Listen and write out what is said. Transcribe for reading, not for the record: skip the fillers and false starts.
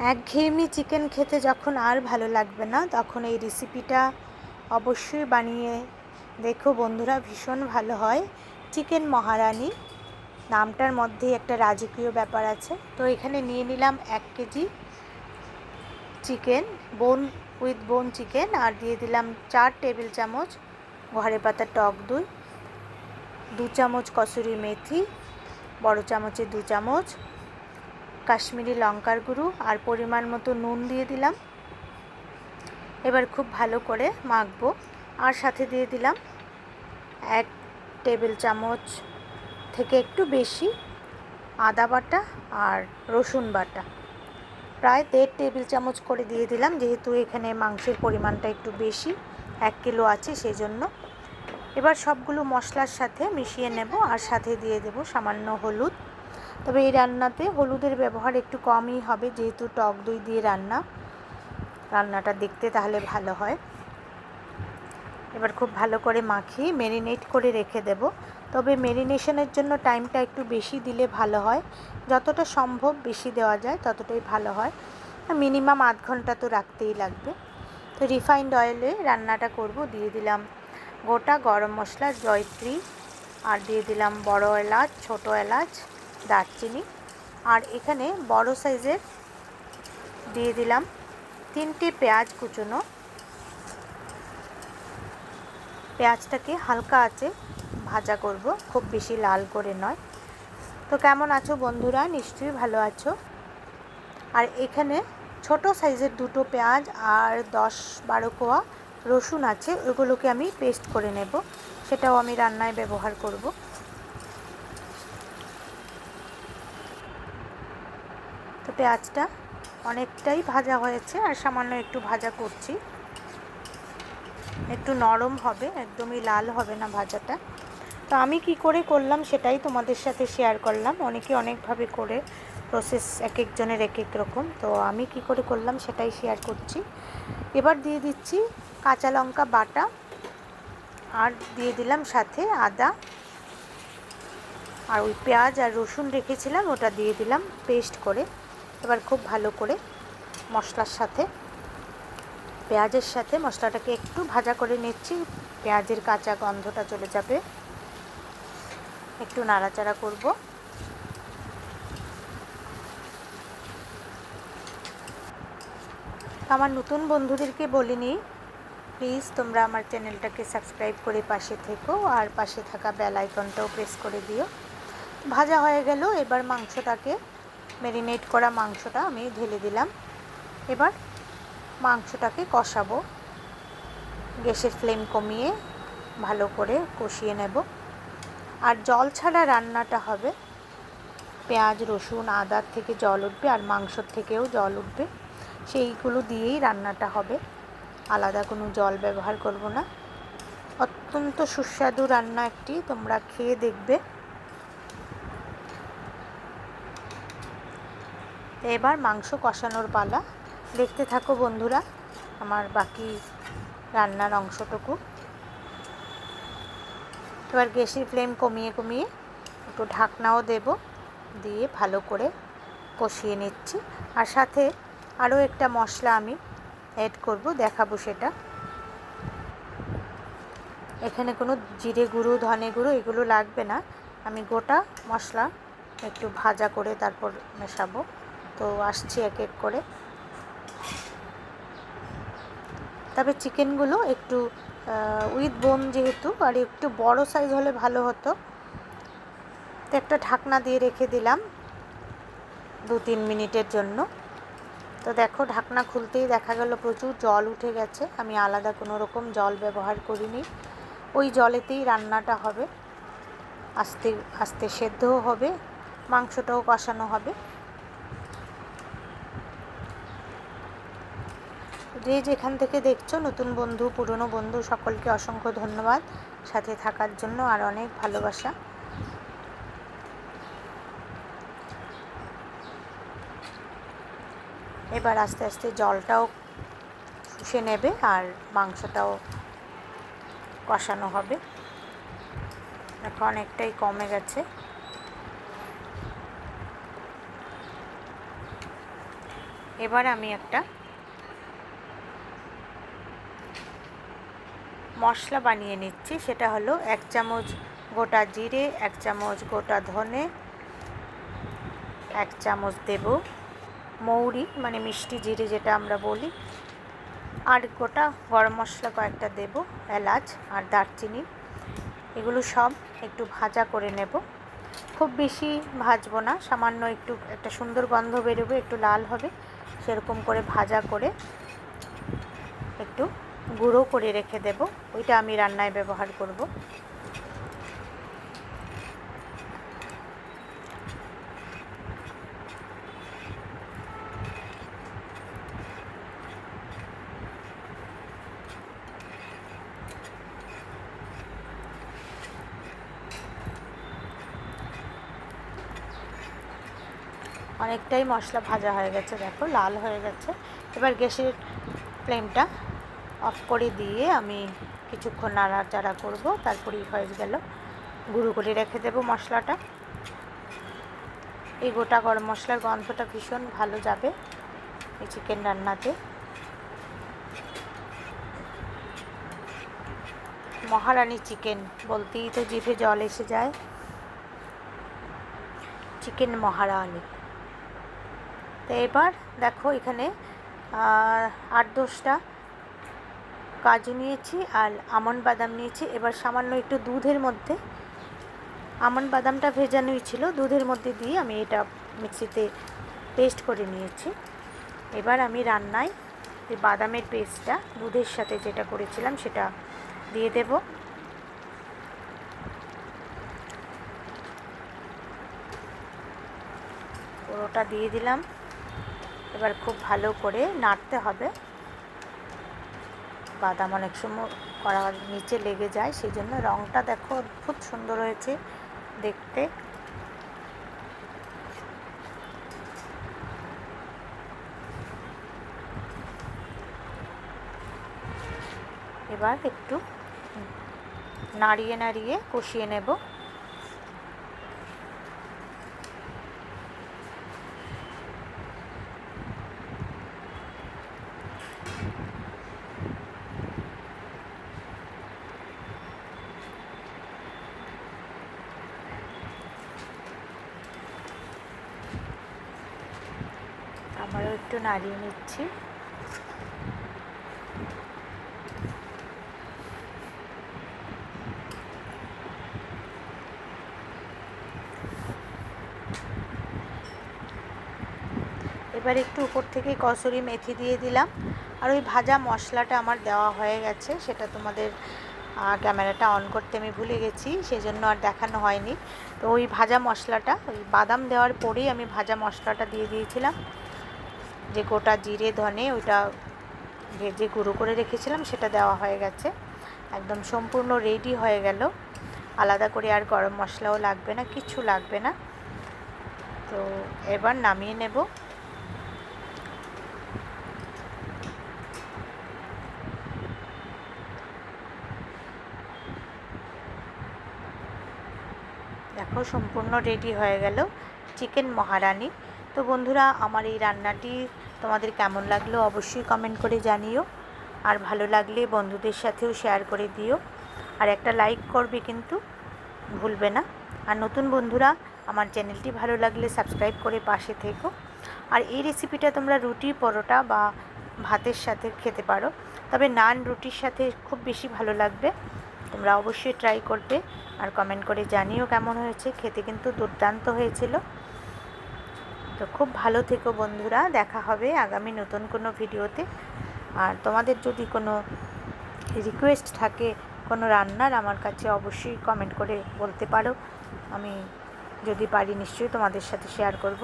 একঘেয়েমি চিকেন খেতে যখন আর ভালো লাগবে না, তখন এই রেসিপিটা অবশ্যই বানিয়ে দেখো বন্ধুরা, ভীষণ ভালো হয়। চিকেন মহারানি নামটার মধ্যেই একটা রাজকীয় ব্যাপার আছে। তো এখানে নিয়ে নিলাম 1 কেজি চিকেন, বোন উইথ বোন চিকেন, আর দিয়ে দিলাম 4 টেবিল চামচ ঘরে পাতা টক দই, 2 চামচ কসুরি মেথি, বড় চামচে 2 চামচ কাশ্মীরি লঙ্কার গুঁড়ো, আর পরিমাণ মতো নুন দিয়ে দিলাম। এবার খুব ভালো করে মাখবো। আর সাথে দিয়ে দিলাম 1 টেবিল চামচ থেকে একটু বেশি আদা বাটা আর রসুন বাটা, প্রায় 1.5 টেবিল চামচ করে দিয়ে দিলাম, যেহেতু এখানে মাংসের পরিমাণটা একটু বেশি, 1 কিলো আছে সেই জন্য। এবার সবগুলো মশলার সাথে মিশিয়ে নেব, আর সাথে দিয়ে দেব সামান্য হলুদ। তবে এই রান্নাতে হলুদের ব্যবহার একটু কমই হবে, যেহেতু টক দই দিয়ে রান্নাটা দেখতে তাহলে ভালো হয়। এবার খুব ভালো করে মাখিয়ে ম্যারিনেট করে রেখে দেব। তবে ম্যারিনেশনের জন্য টাইমটা একটু বেশি দিলে ভালো হয়, যতটা সম্ভব বেশি দেওয়া যায় ততটাই ভালো হয়। মিনিমাম আধ ঘন্টা তো রাখতেই লাগবে। তো রিফাইন্ড অয়েলে রান্নাটা করব। দিয়ে দিলাম গোটা গরম মশলা, জয়ত্রী, আর দিয়ে দিলাম বড় এলাচ, ছোট এলাচ, দারচিনি, আর এখানে বড় সাইজের দিয়ে দিলাম 3টে পেঁয়াজ কুচোনো। পেঁয়াজটাকে হালকা আঁচে ভাজা করব, খুব বেশি লাল করে নয়। তো কেমন আছো বন্ধুরা? নিশ্চয়ই ভালো আছো। আর এখানে ছোট সাইজের 2টো পেঁয়াজ আর 10-12 কোয়া রসুন আছে, ওগুলোকে আমি পেস্ট করে নেব, সেটাও আমি রান্নায় ব্যবহার করব। তো পেঁয়াজটা অনেকটাই ভাজা হয়েছে, আর সামান্য একটু ভাজা করছি, একটু নরম হবে, একদমই লাল হবে না ভাজাটা। তো আমি কি করে করলাম সেটাই তোমাদের সাথে শেয়ার করলাম। অনেকে অনেকভাবে করে, প্রসেস এক একজনের এক এক রকম, তো আমি কি করে করলাম সেটাই শেয়ার করছি। এবার দিয়ে দিচ্ছি কাঁচা লঙ্কা বাটা, আর দিয়ে দিলাম সাথে আদা, আর ওই পেঁয়াজ আর রসুন রেখেছিলাম ওটা দিয়ে দিলাম পেস্ট করে। এবার খুব ভালো করে মশলার সাথে, পেঁয়াজের সাথে মশলাটাকে একটু ভাজা করে নিচ্ছি, পেঁয়াজের কাঁচা গন্ধটা চলে যাবে। একটু নাড়াচাড়া করব। আমার নতুন বন্ধুদেরকে বলিনি, প্লিজ তোমরা আমার চ্যানেলটাকে সাবস্ক্রাইব করে পাশে থেকো, আর পাশে থাকা বেল আইকনটাও প্রেস করে দিও। ভাজা হয়ে গেল। এবার মাংসটাকে, ম্যারিনেট করা মাংসটা আমি ঢেলে দিলাম। এবার মাংসটাকে কষাবো, গ্যাসের ফ্লেম কমিয়ে ভালো করে কষিয়ে নেব। আর জল ছাড়া রান্নাটা হবে, পেঁয়াজ রসুন আদার থেকে জল উঠবে, আর মাংসর থেকেও জল উঠবে, সেইগুলো দিয়েই রান্নাটা হবে, আলাদা কোনো জল ব্যবহার করব না। অত্যন্ত সুস্বাদু রান্না একটি, তোমরা খেয়ে দেখবে। এবার মাংস কষানোর পালা, দেখতে থাকো বন্ধুরা আমার বাকি রান্নার অংশটুকু। এবার গ্যাসের ফ্লেম কমিয়ে কমিয়ে একটু ঢাকনাও দেব, দিয়ে ভালো করে কষিয়ে নিচ্ছি। আর সাথে আরও একটা মশলা আমি অ্যাড করব, দেখাবো সেটা। এখানে কোনো জিরে গুঁড়ো ধনে গুঁড়ো এগুলো লাগবে না, আমি গোটা মশলা একটু ভাজা করে তারপর মেশাবো। তো আসছি এক এক করে। তবে চিকেনগুলো একটু উইথ বোন যেহেতু, আর একটু বড় সাইজ হলে ভালো হতো। তো একটা ঢাকনা দিয়ে রেখে দিলাম 2-3 মিনিটের জন্য। তো দেখো ঢাকনা খুলতেই দেখা গেল প্রচুর জল উঠে গেছে। আমি আলাদা কোনো রকম জল ব্যবহার করিনি, ওই জলেতেই রান্নাটা হবে। আস্তে আস্তে সেদ্ধও হবে, মাংসটাও কষানো হবে। যে যেখান থেকে দেখছো, নতুন বন্ধু পুরনো বন্ধু সকলকে অসংখ্য ধন্যবাদ সাথে থাকার জন্য, আর অনেক ভালোবাসা। এবার আস্তে আস্তে জলটাও শুষে নেবে, আর মাংসটাও কষানো হবে। এখন অনেকটাই কমে গেছে। এবার আমি একটা মশলা বানিয়ে নিচ্ছি। সেটা হলো 1 চামচ গোটা জিরে, 1 চামচ গোটা ধনে, 1 চামচ দেব মৌরি মানে মিষ্টি জিরে যেটা আমরা বলি, আর গোটা গরম মশলা কয়েকটা দেব, এলাচ আর দারচিনি। এগুলো সব একটু ভাজা করে নেব। খুব বেশি ভাজবো না, সামান্য একটু একটা সুন্দর গন্ধ বেরোবে, একটু লাল হবে, সেরকম করে ভাজা করে একটু গুঁড়ো করে রেখে দেব। ওইটা আমি রান্নায় ব্যবহার করব। অনেকটাই মশলা ভাজা হয়ে গেছে, দেখো লাল হয়ে গেছে। এবার গ্যাসের ফ্লেমটা অফ করে দিয়ে আমি কিছুক্ষণ নাড়াচাড়া করব, তারপরেই হয়ে গেল। গুঁড়ো করে রেখে দেব মশলাটা। এই গোটা গরম মশলার গন্ধটা ভীষণ ভালো যাবে এই চিকেন রান্নাতে। মহারানী চিকেন বলতেই তো জিভে জল এসে যায়। চিকেন মহারানী। তো এবার দেখো এখানে 8-10টা কাজু নিয়েছি আর আমন্ড বাদাম নিয়েছি। এবার সামান্য একটু দুধের মধ্যে, আমন্ড বাদামটা ভেজানোই ছিল, দুধের মধ্যে দিয়ে আমি এটা মিক্সিতে পেস্ট করে নিয়েছি। এবার আমি রান্নায় এই বাদামের পেস্টটা দুধের সাথে যেটা করেছিলাম সেটা দিয়ে দেব। পুরোটা দিয়ে দিলাম। এবার খুব ভালো করে নাড়তে হবে, বাদাম অনেক সময় কড়ার নিচে লেগে যায়, সেই জন্য। রঙটা দেখো অদ্ভুত সুন্দর হয়েছে দেখতে। এবার একটু নাড়িয়ে নাড়িয়ে কষিয়ে নেব। আবারও একটু নাড়িয়ে নিচ্ছি। এবার একটু উপর থেকে কসুরি মেথি দিয়ে দিলাম। আর ওই ভাজা মশলাটা আমার দেওয়া হয়ে গেছে, সেটা তোমাদের ক্যামেরাটা অন করতে আমি ভুলে গেছি, সেই জন্য আর দেখানো হয়নি। তো ওই ভাজা মশলাটা, ওই বাদাম দেওয়ার পরেই আমি ভাজা মশলাটা দিয়ে দিয়েছিলাম, যে গোটা জিরে ধনে ওইটা ভেজে গুঁড়ো করে রেখেছিলাম, সেটা দেওয়া হয়ে গেছে। একদম সম্পূর্ণ রেডি হয়ে গেল। আলাদা করে আর গরম মশলাও লাগবে না, কিছু লাগবে না। তো এবার নামিয়ে নেব। দেখো সম্পূর্ণ রেডি হয়ে গেল চিকেন মহারানী। তো বন্ধুরা, আমার এই রান্নাটি তোমাদের কেমন লাগলো অবশ্যই কমেন্ট করে জানিও। আর ভালো লাগলে বন্ধুদের সাথেও শেয়ার করে দিও। আর একটা লাইক করবে কিন্তু ভুলবে না। আর নতুন বন্ধুরা আমার চ্যানেলটি ভালো লাগলে সাবস্ক্রাইব করে পাশে থেকো। আর এই রেসিপিটা তোমরা রুটি, পরোটা বা ভাতের সাথে খেতে পারো, তবে নান রুটির সাথে খুব বেশি ভালো লাগবে। তোমরা অবশ্যই ট্রাই করবে আর কমেন্ট করে জানিও কেমন হয়েছে। খেতে কিন্তু দুর্দান্ত হয়েছিল। তো খুব ভালো থেকো বন্ধুরা, দেখা হবে আগামী নতুন কোনো ভিডিওতে। আর তোমাদের যদি কোনো রিকোয়েস্ট থাকে কোনো রান্নার, আমার কাছে অবশ্যই কমেন্ট করে বলতে পারো। আমি যদি পারি নিশ্চয়ই তোমাদের সাথে শেয়ার করব।